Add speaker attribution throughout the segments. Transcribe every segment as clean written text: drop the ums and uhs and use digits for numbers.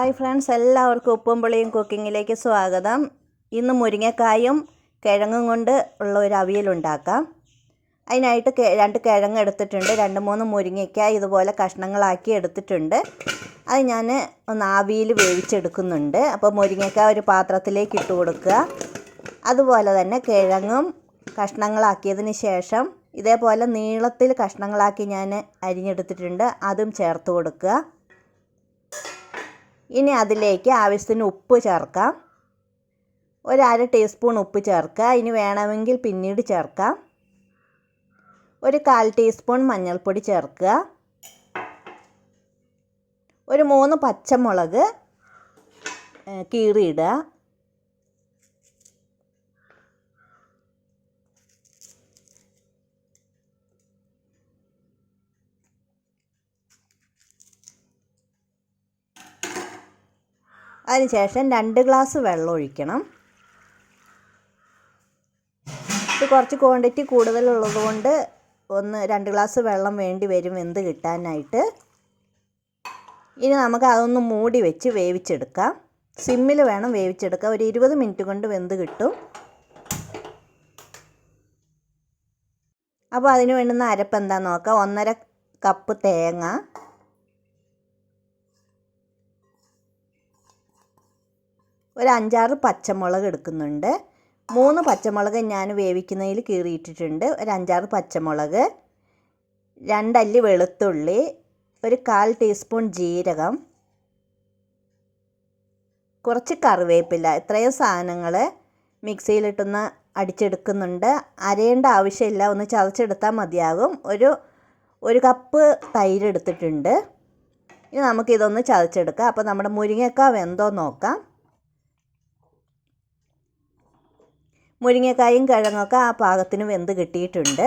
Speaker 1: Hi friends, എല്ലാവർക്കും ഉപ്പും പുളിയും കുക്കിങ്ങിലേക്ക് സ്വാഗതം. ഇന്ന് മുരിങ്ങക്കായും കിഴങ്ങും കൊണ്ട് ഉള്ള ഒരു അവിയലുണ്ടാക്കാം. അതിനായിട്ട് 2 കിഴങ്ങ് എടുത്തിട്ടുണ്ട്, 2-3 മുരിങ്ങക്കായ ഇതുപോലെ കഷ്ണങ്ങളാക്കി എടുത്തിട്ടുണ്ട്. അത് ഞാൻ ഒന്ന് ആവിയിൽ വേവിച്ചെടുക്കുന്നുണ്ട്. അപ്പോൾ മുരിങ്ങക്കായ ഒരു പാത്രത്തിലേക്ക് ഇട്ട് കൊടുക്കുക. അതുപോലെ തന്നെ കിഴങ്ങും കഷ്ണങ്ങളാക്കിയതിന് ശേഷം ഇതേപോലെ നീളത്തിൽ കഷ്ണങ്ങളാക്കി ഞാൻ അരിഞ്ഞെടുത്തിട്ടുണ്ട്, അതും ചേർത്ത് കൊടുക്കുക. ഇനി അതിലേക്ക് ആവശ്യത്തിന് ഉപ്പ് ചേർക്കാം. 1/2 ടീസ്പൂൺ ഉപ്പ് ചേർക്കുക. ഇനി വേണമെങ്കിൽ പിന്നീട് ചേർക്കാം. 1/4 ടീസ്പൂൺ മഞ്ഞൾപ്പൊടി ചേർക്കുക. 3 പച്ചമുളക് കീറിയിടുക. അതിനുശേഷം 2 ഗ്ലാസ് വെള്ളം ഒഴിക്കണം. ഇത് കുറച്ച് ക്വാണ്ടിറ്റി കൂടുതലുള്ളത് കൊണ്ട് 2 ഗ്ലാസ് വെള്ളം വേണ്ടി വരും വെന്ത് കിട്ടാനായിട്ട്. ഇനി നമുക്ക് അതൊന്ന് മൂടി വെച്ച് വേവിച്ചെടുക്കാം. സിമ്മിൽ വേണം വേവിച്ചെടുക്കുക. ഒരു 20 മിനിറ്റ് കൊണ്ട് വെന്ത് കിട്ടും. അപ്പോൾ അതിന് വേണ്ടുന്ന അരപ്പ് എന്താണെന്ന് നോക്കാം. 1/2 കപ്പ് തേങ്ങ, ഒരു 5-6 പച്ചമുളക് എടുക്കുന്നുണ്ട്. 3 പച്ചമുളക് ഞാൻ വേവിക്കുന്നതിൽ കീറിയിട്ടിട്ടുണ്ട്. ഒരു 5-6 പച്ചമുളക്, 2 അല്ലി വെളുത്തുള്ളി, ഒരു 1/4 ടീസ്പൂൺ ജീരകം, കുറച്ച് കറിവേപ്പില. ഇത്രയും സാധനങ്ങൾ മിക്സിയിലിട്ടൊന്ന് അടിച്ചെടുക്കുന്നുണ്ട്. അരയേണ്ട ആവശ്യമില്ല, ഒന്ന് ചതച്ചെടുത്താൽ മതിയാകും. ഒരു കപ്പ് തൈര് എടുത്തിട്ടുണ്ട്. ഇനി നമുക്കിതൊന്ന് ചതച്ചെടുക്കാം. അപ്പോൾ നമ്മുടെ മുരിങ്ങക്കായ വെന്തോ നോക്കാം. മുരിങ്ങക്കായും കിഴങ്ങൊക്കെ ആ പാകത്തിന് വെന്ത് കിട്ടിയിട്ടുണ്ട്.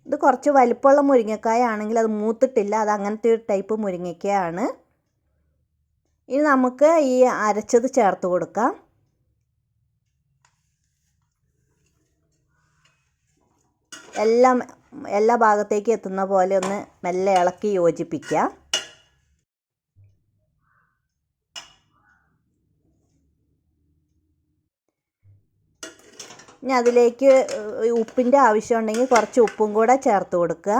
Speaker 1: ഇത് കുറച്ച് വലിപ്പമുള്ള മുരിങ്ങക്കായ ആണെങ്കിൽ അത് മൂത്തിട്ടില്ല, അത് അങ്ങനത്തെ ഒരു ടൈപ്പ് മുരിങ്ങക്കായാണ്. ഇനി നമുക്ക് ഈ അരച്ചത് ചേർത്ത് കൊടുക്കാം. എല്ലാ ഭാഗത്തേക്കും എത്തുന്ന പോലെ ഒന്ന് മെല്ലെ ഇളക്കി യോജിപ്പിക്കുക. ഇനി അതിലേക്ക് ഉപ്പിൻ്റെ ആവശ്യമുണ്ടെങ്കിൽ കുറച്ച് ഉപ്പും കൂടെ ചേർത്ത് കൊടുക്കുക.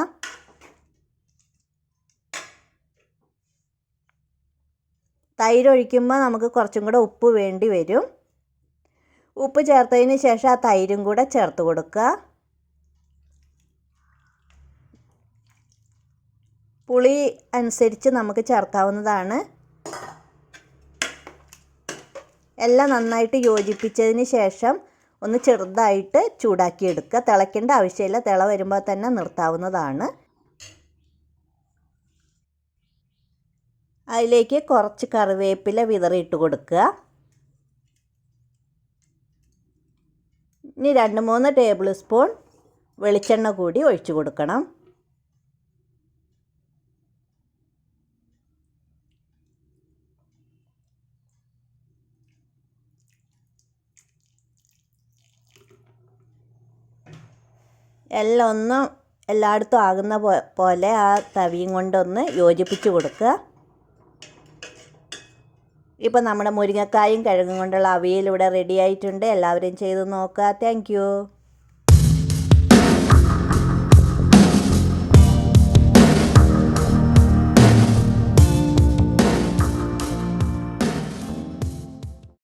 Speaker 1: തൈര് ഒഴിക്കുമ്പോൾ നമുക്ക് കുറച്ചും കൂടെ ഉപ്പ് വേണ്ടി വരും. ഉപ്പ് ചേർത്തതിന് ശേഷം ആ തൈരും കൂടെ ചേർത്ത് കൊടുക്കുക. പുളി അനുസരിച്ച് നമുക്ക് ചേർക്കാവുന്നതാണ്. എല്ലാം നന്നായിട്ട് യോജിപ്പിച്ചതിന് ശേഷം ഒന്ന് ചെറുതായിട്ട് ചൂടാക്കി എടുക്കുക. തിളയ്ക്കേണ്ട ആവശ്യമില്ല, തിള വരുമ്പോൾ തന്നെ നിർത്താവുന്നതാണ്. അതിലേക്ക് കുറച്ച് കറിവേപ്പില വിതറിയിട്ട് കൊടുക്കുക. ഇനി 2-3 ടേബിൾ സ്പൂൺ വെളിച്ചെണ്ണ കൂടി ഒഴിച്ചു കൊടുക്കണം. എല്ലായിടത്തും ആകുന്ന പോലെ ആ തവിയും കൊണ്ടൊന്ന് യോജിപ്പിച്ച് കൊടുക്കുക. ഇപ്പോൾ നമ്മുടെ മുരിങ്ങക്കായും കിഴങ്ങും കൊണ്ടുള്ള അവിയൽ ഇവിടെ റെഡി ആയിട്ടുണ്ട്. എല്ലാവരും ചെയ്ത് നോക്കുക. താങ്ക്